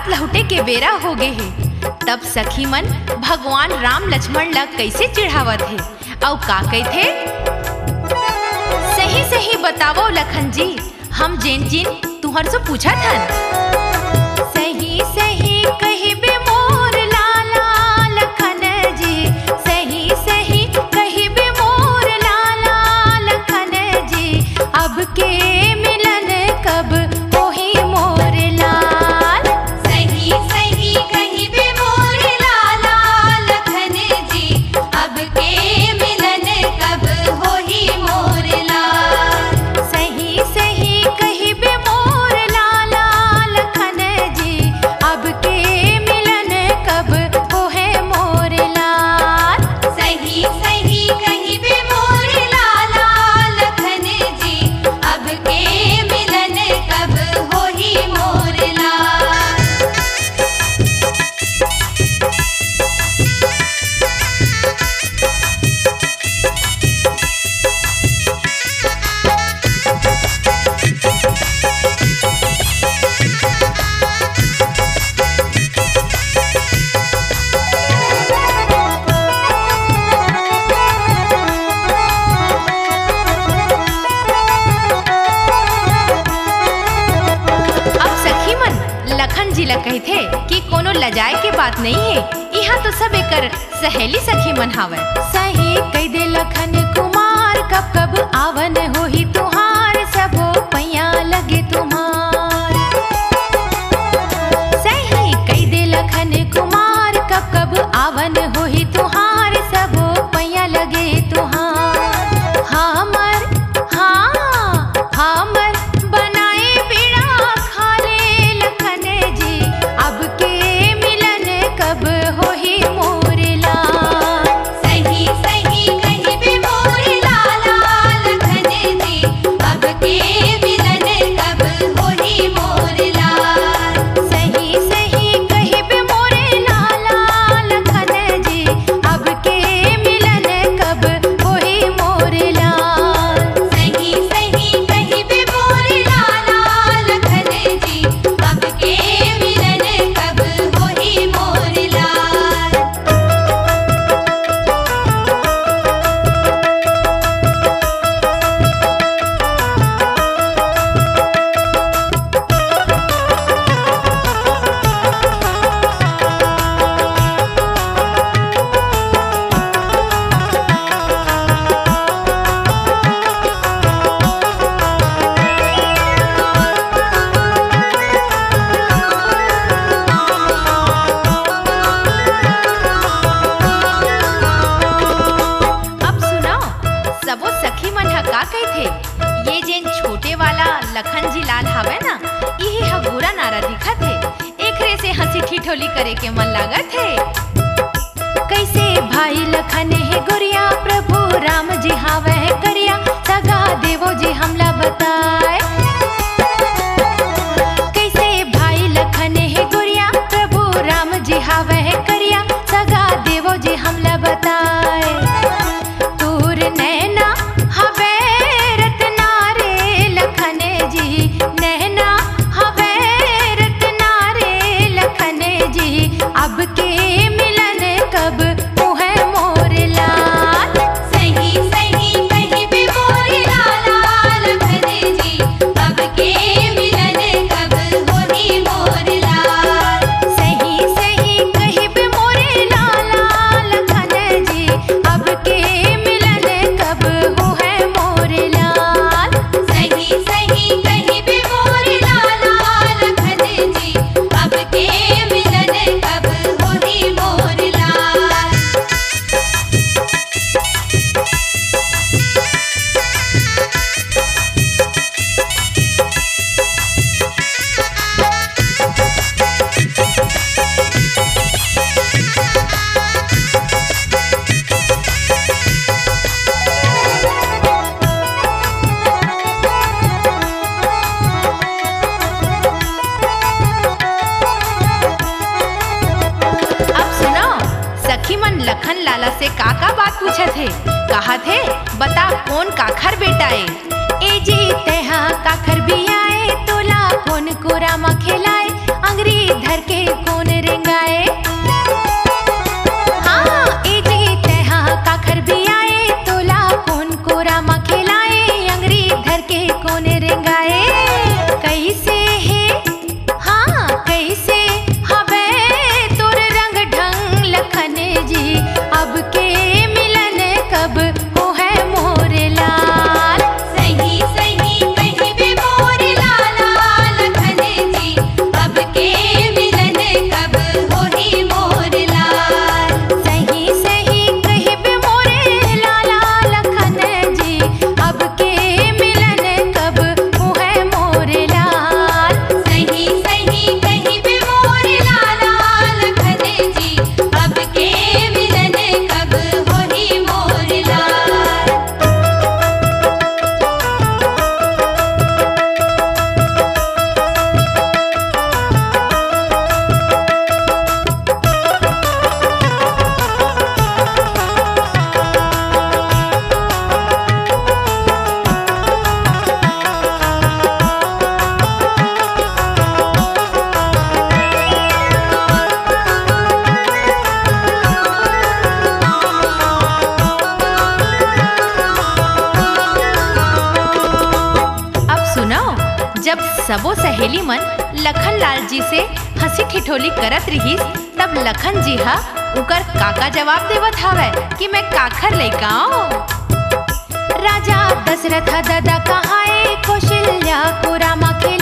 लहुटे के बेरा हो गे हे। तब सखी मन भगवान राम लक्ष्मण ला कैसे चिढ़ावत हे और का कहथे? सही सही बतावो लखन जी, हम जेन जिन तुहर से पूछा था। सही सही कहिबे मोर लाला लखन जी, सही सही कहिबे मोर लाला लखन जी, अब के मिलन कब होही मोर लाल। सही सही कहिबे मोर लाला लखन जी, अब के मिलन कब होही मोर लाल। सही सही कहिबे मोर लाला लखन जी, अब के मिलन कब होहे मोर लाल। सही सही कहिबे मोर लाला लखन जी, अब के मिलन कब होही मोर लाल। अब सखी मन लखन जी ला कहथे कि कोनो लजाए के बात नहीं है, यहाँ तो सब एकर सहेली सखी मन हावय। सही कह दे लखन कुमार, कब कब आवन होही तुहार, सबो पैया लगे तुम्हार। सही कह दे लखन कुमार, कब कब आवन होही तुहार, सबो पैया लगे तुहार। हमर हमर बनाए बिड़ा खाले लखन जी, अब के मिलन कब होही मोर लाल। सही सही कहिबे मोर लाला लखन जी, अब के मिलन कब होही मोर लाल। सही सही कहिबे मोर लाला लखन जी, अब के मिलन कब होही मोर लाल। सही सही कहिबे मोर लाला लखन जी, अब के मिलन कब होही मोर लाल। अब सुनाओ सबो सखी मन ह का कहथे? ये जेन छोटे वाला लखन जी लाल हवे ना, इहे ह गोरा नारा दिखत हे, एकरे से हंसी ठिठोली करे के मन लागत हे। कैसे भाई लखन है गोरिया, प्रभु राम जी हावे है करिया, सगा देवो जी हमला बताए। कैसे भाई लखन है गोरिया, प्रभु राम जी हावे है करिया, सगा देवो जी हमला बताए। तूर नैना हवे रत्ना रे लखन जी, नैना हवे रत्ना रे लखन जी, अब के मिलन कब मुहे मोर लाल। सही सही कहिबे मोर लाला लखन जी, अब के मिलन कब होही मोर लाल। सही सही कहिबे मोर लाला लखन जी, अब के मिलन कब होहे मोर लाल। सही सही कहिबे मोर लाला लखन जी, अब के मिलन कब होही मोर लाल। अब सुनो सखी मन लखन लाला से का बात पूछत हे, कहा थे बता कौन काखर बेटा है। ए जी तेहा काखर भी आए, तोला कौन कोरा म खिलाए, अंगरी धर के सबो सहेली मन लखन लाल जी से हंसी ठिठोली करत रहीस। तब लखन जी हा उकर काका जवाब देवत हावय कि मैं काखर लइका हूँ। राजा दशरथ दादा कहाए कौशल्या को रामा खेल